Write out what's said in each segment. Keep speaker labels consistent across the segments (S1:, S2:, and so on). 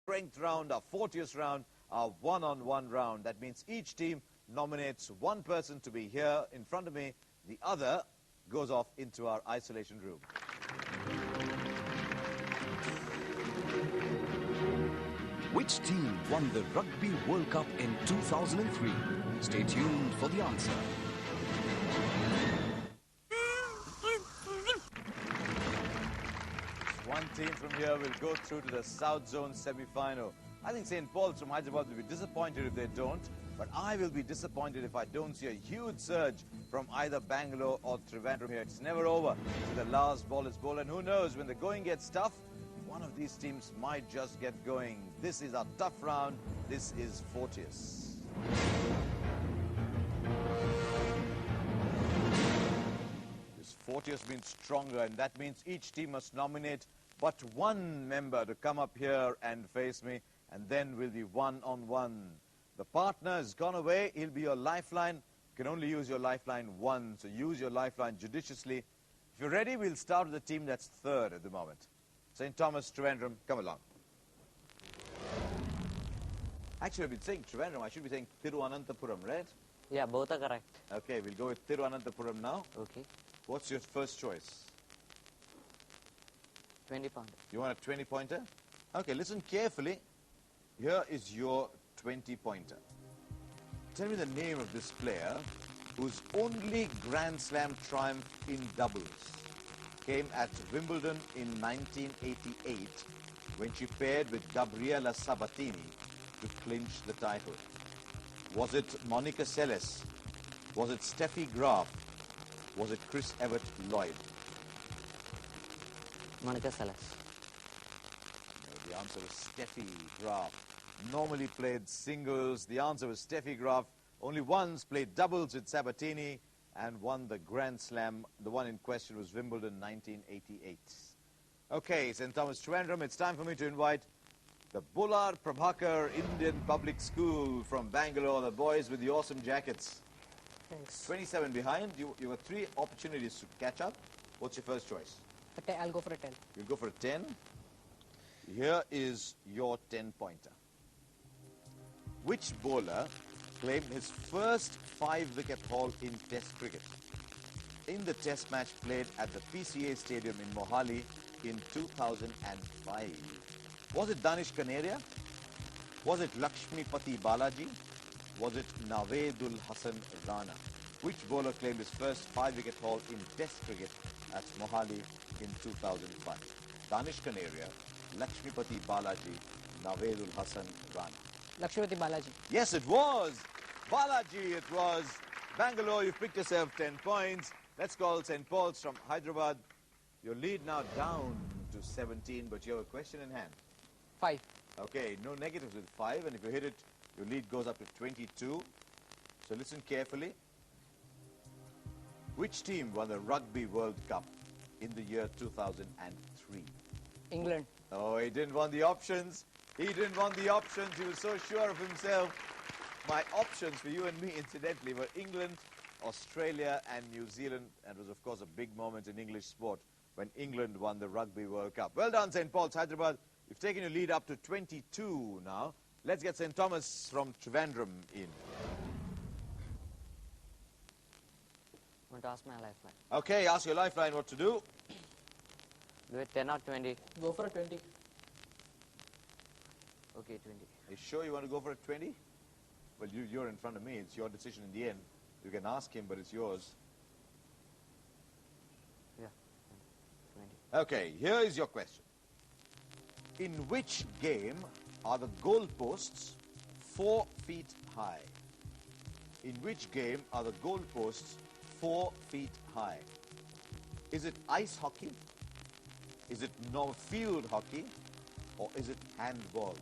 S1: strength round, our 40th round, our one-on-one round. That means each team nominates one person to be here in front of me. The other goes off into our isolation room.
S2: Which team won the Rugby World Cup in 2003? Stay tuned for the answer.
S1: One team from here will go through to the South Zone semi-final. I think St. Paul's from Hyderabad will be disappointed if they don't, but I will be disappointed if I don't see a huge surge from either Bangalore or Trivandrum here. It's never over till the last ball is bowled, and who knows, when the going gets tough, one of these teams might just get going. This is a tough round. This is 40th. This 40th means stronger, and that means each team must nominate but one member to come up here and face me, and then we'll be one-on-one. The partner has gone away. He'll be your lifeline. You can only use your lifeline once, so use your lifeline judiciously. If you're ready, we'll start with the team that's third at the moment. St. Thomas, Trivandrum, come along. Actually, I've been saying Trivandrum. I should be saying Thiruvananthapuram, right?
S3: Yeah, both are correct.
S1: Okay, we'll go with Thiruvananthapuram now.
S3: Okay.
S1: What's your first choice?
S3: 20 pound.
S1: You want a 20-pointer? Okay, listen carefully. Here is your 20-pointer. Tell me the name of this player whose only Grand Slam triumph in doubles came at Wimbledon in 1988 when she paired with Gabriela Sabatini to clinch the title. Was it Monica Seles? Was it Steffi Graf? Was it Chris Evert Lloyd?
S3: Monica Seles.
S1: No, the answer was Steffi Graf. Normally played singles. The answer was Steffi Graf. Only once played doubles with Sabatini and won the Grand Slam. The one in question was Wimbledon 1988. Okay, St. Thomas Trivandrum, it's time for me to invite the Bullard Prabhakar Indian Public School from Bangalore, the boys with the awesome jackets.
S4: Thanks.
S1: 27 behind. You have 3 opportunities to catch up. What's your first choice?
S4: I'll go for a 10.
S1: You'll go for a 10. Here is your 10-pointer. Which bowler claimed his first 5-wicket haul in Test cricket in the Test match played at the PCA Stadium in Mohali in 2005? Was it Danish Kaneria? Was it Lakshmipati Balaji? Was it Navedul Hassan Rana? Which bowler claimed his first 5-wicket haul in Test cricket at Mohali in 2005? Danish Kaneria, Lakshmipati Balaji, Navedul Hassan Rana.
S4: Lakshmipati Balaji.
S1: Yes, it was. Balaji, it was. Bangalore, you've picked yourself 10 points. Let's call St. Paul's from Hyderabad. Your lead now down to 17, but you have a question in hand.
S4: 5.
S1: Okay, no negatives with 5, and if you hit it, your lead goes up to 22. So listen carefully. Which team won the Rugby World Cup in the year 2003?
S4: England.
S1: Oh, he didn't want the options. He didn't want the options. He was so sure of himself. My options for you and me, incidentally, were England, Australia, and New Zealand. And it was, of course, a big moment in English sport when England won the Rugby World Cup. Well done, St. Paul's, Hyderabad. You've taken your lead up to 22 now. Let's get St. Thomas from Trivandrum in.
S3: I want to ask my lifeline.
S1: Okay, ask your lifeline what to do.
S3: Do it 10 or 20?
S4: Go for a 20.
S3: Okay, 20.
S1: Are you sure you want to go for a 20? Well, you're in front of me. It's your decision in the end. You can ask him, but it's yours.
S3: Yeah, 20.
S1: Okay, here is your question. In which game are the goalposts 4 feet high? In which game are the goalposts 4 feet high? Is it ice hockey? Is it field hockey? Or is it handball?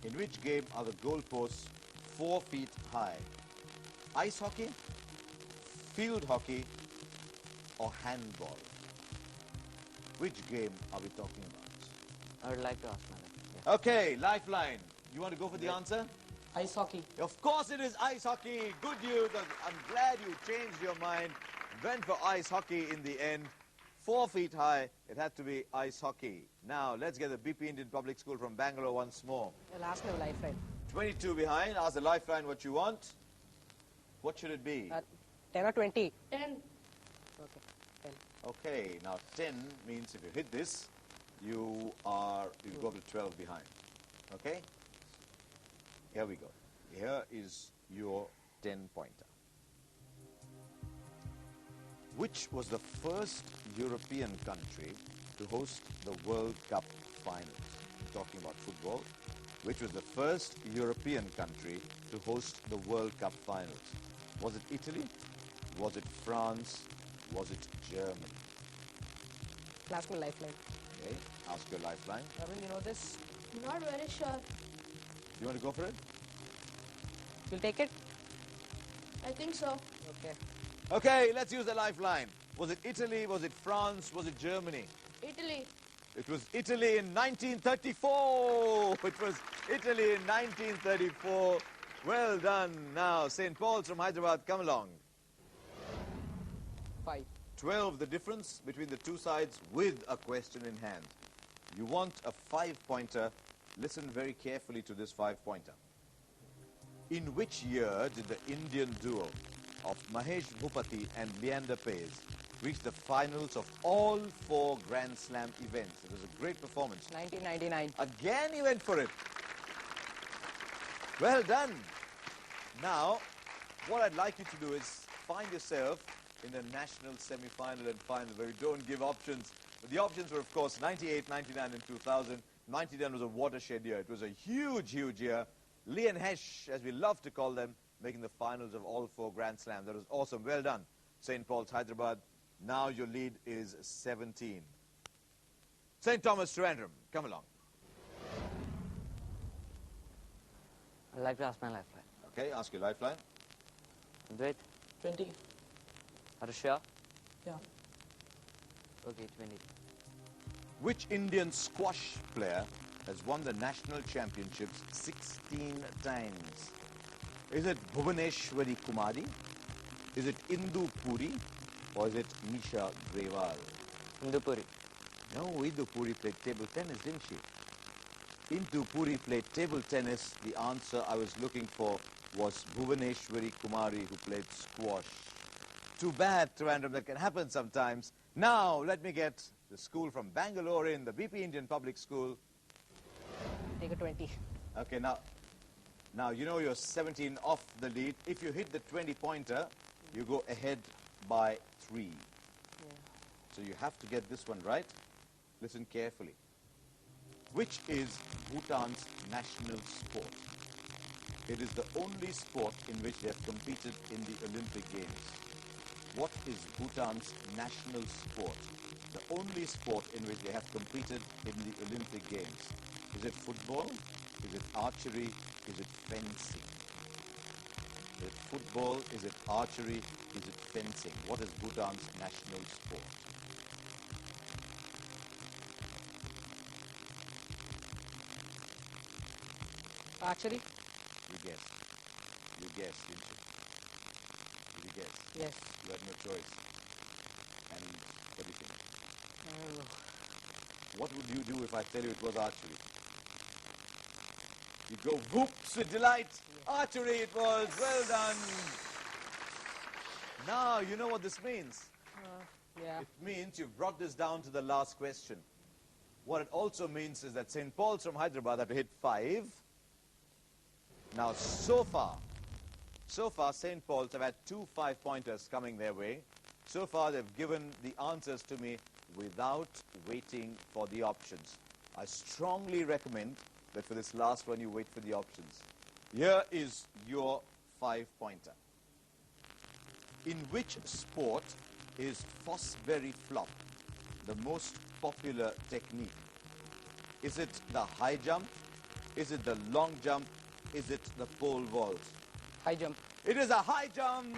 S1: In which game are the goalposts 4 feet high? Ice hockey, field hockey, or handball? Which game are we talking about?
S3: I would like to ask my lifeline. Yeah.
S1: Okay, lifeline. You want to go for the answer?
S4: Ice hockey.
S1: Of course it is ice hockey. Good news. I'm glad you changed your mind. Went for ice hockey in the end. 4 feet high, it had to be ice hockey. Now, let's get the BP Indian Public School from Bangalore once more.
S4: The last level lifeline.
S1: 22 behind. Ask the lifeline what you want. What should it be?
S4: 10 or 20?
S5: 10.
S4: Okay, 10.
S1: Okay, now 10 means if you hit this, you go to 12 behind. Okay? Here we go. Here is your 10-pointer. Which was the first European country to host the World Cup finals? I'm talking about football. Which was the first European country to host the World Cup finals? Was it Italy? Was it France? Was it Germany?
S4: Last level lifeline.
S1: Okay, ask your lifeline.
S4: Aravind, you know this?
S5: Not very sure.
S1: You want to go for it?
S4: You'll take it?
S5: I think so.
S4: Okay.
S1: Okay, let's use the lifeline. Was it Italy? Was it France? Was it Germany?
S5: Italy.
S1: It was Italy in 1934. It was Italy in 1934. Well done. Now, St. Paul's from Hyderabad, come along.
S4: 5.
S1: 12 the difference between the two sides with a question in hand. You want a 5-pointer. Listen very carefully to this 5-pointer. In which year did the Indian duo of Mahesh Bhupati and Leander Paes reach the finals of all 4 Grand Slam events? It was a great performance.
S4: 1999.
S1: Again he went for it. Well done. Now, what I'd like you to do is find yourself in the national semi-final and final where you don't give options. But the options were, of course, 98, 99 and 2000. 99 was a watershed year. It was a huge, huge year. Lee and Hesh, as we love to call them, making the finals of all 4 Grand Slams. That was awesome. Well done, St. Paul's, Hyderabad. Now your lead is 17. St. Thomas, Trivandrum, come along.
S3: I'd like to ask my lifeline.
S1: Okay, ask your lifeline.
S3: Do it.
S4: 20.
S3: Are you sure?
S4: Yeah.
S3: Okay, 20.
S1: Which Indian squash player has won the national championships 16 times? Is it Bhuvaneshwari Kumari? Is it Indu Puri? Or is it Nisha Grewal?
S3: Indupuri.
S1: No, Indu Puri played table tennis, didn't she? Indu Puri played table tennis. The answer I was looking for was Bhuvaneshwari Kumari, who played squash. Too bad, Trivandrum, that can happen sometimes. Now, let me get the school from Bangalore in, the BP Indian Public School.
S4: Take a 20.
S1: Okay, now you know you're 17 off the lead. If you hit the 20-pointer, you go ahead by 3.
S4: Yeah.
S1: So you have to get this one right. Listen carefully. Which is Bhutan's national sport? It is the only sport in which they have competed in the Olympic Games. What is Bhutan's national sport? The only sport in which they have competed in the Olympic Games. Is it football? Is it archery? Is it fencing? Is it football? Is it archery? Is it fencing? What is Bhutan's national sport?
S4: Archery?
S1: You guess. You guess, didn't you? Did you guess?
S4: Yes.
S1: You had no choice. And what do you think?
S4: I don't know.
S1: What would you do if I tell you it was archery? You'd go whoops with delight. Archery it was. Well done. Now you know what this means.
S4: Yeah.
S1: It means you've brought this down to the last question. What it also means is that St. Paul's from Hyderabad have to hit 5. Now so far St. Paul's have had 2 5-pointers coming their way. So far they've given the answers to me without waiting for the options. I strongly recommend that for this last one you wait for the options. Here is your 5-pointer. In which sport is Fosbury flop the most popular technique? Is it the high jump? Is it the long jump? Is it the pole vault?
S4: High jump.
S1: It is a high jump.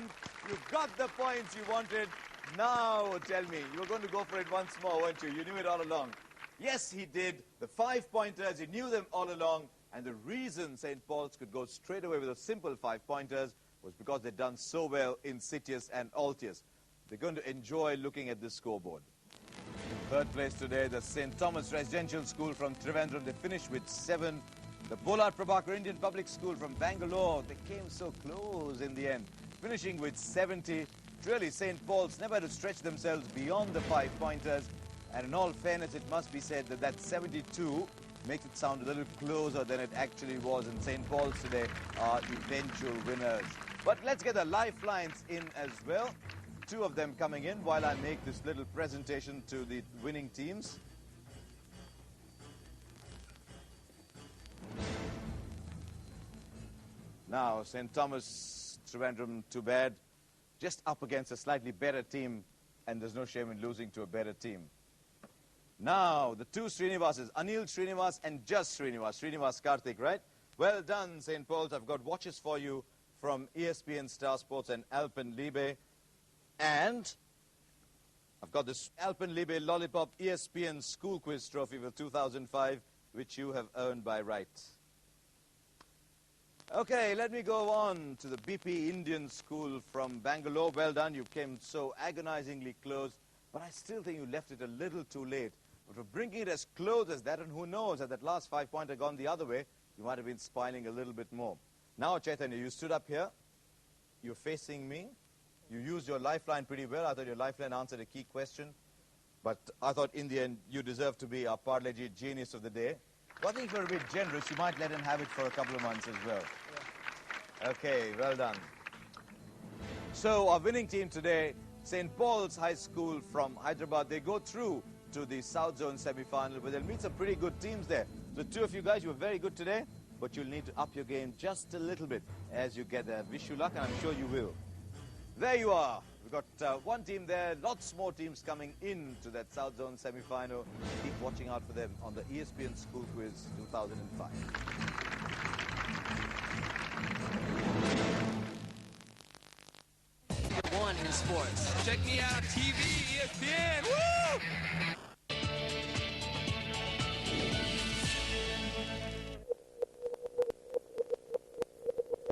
S1: You got the points you wanted. Now tell me, you were going to go for it once more, weren't you? You knew it all along. Yes, he did. The 5-pointers, he knew them all along. And the reason St. Paul's could go straight away with those simple 5-pointers was because they'd done so well in Citius and Altius. They're going to enjoy looking at this scoreboard. Third place today, the St. Thomas Residential School from Trivandrum. They finished with 7. The Bolat Prabhakar Indian Public School from Bangalore, they came so close in the end, finishing with 70. Really, St. Paul's never had to stretch themselves beyond the 5-pointers. And in all fairness, it must be said that that 72 makes it sound a little closer than it actually was. And St. Paul's today are eventual winners. But let's get the lifelines in as well. 2 of them coming in while I make this little presentation to the winning teams. Now, St. Thomas, Trivandrum, too bad. Just up against a slightly better team, and there's no shame in losing to a better team. Now, the 2 Srinivases, Anil Srinivas and Just Srinivas. Srinivas Karthik, right? Well done, St. Paul's. I've got watches for you from ESPN Star Sports and Alpenliebe. And I've got this Alpenliebe Lollipop ESPN School Quiz Trophy for 2005, which you have earned by right. Okay, let me go on to the BP Indian School from Bangalore. Well done, you came so agonizingly close, but I still think you left it a little too late. But for bringing it as close as that, and who knows, had that last 5-pointer gone the other way, you might have been smiling a little bit more. Now, Chaitanya, you stood up here, you're facing me, you used your lifeline pretty well. I thought your lifeline answered a key question, but I thought in the end you deserve to be our Parleji genius of the day. Well, I think if you're a bit generous, you might let him have it for a couple of months as well. Yeah. Okay, well done. So our winning team today, St. Paul's High School from Hyderabad, they go through to the South Zone semi-final, but they'll meet some pretty good teams there. The 2 of you guys, you were very good today, but you'll need to up your game just a little bit as you get there. Wish you luck, and I'm sure you will. There you are. We've got 1 team there, lots more teams coming into that South Zone semi-final. Keep watching out for them on the ESPN School Quiz 2005.
S6: One in sports.
S7: Check me out, TV, ESPN.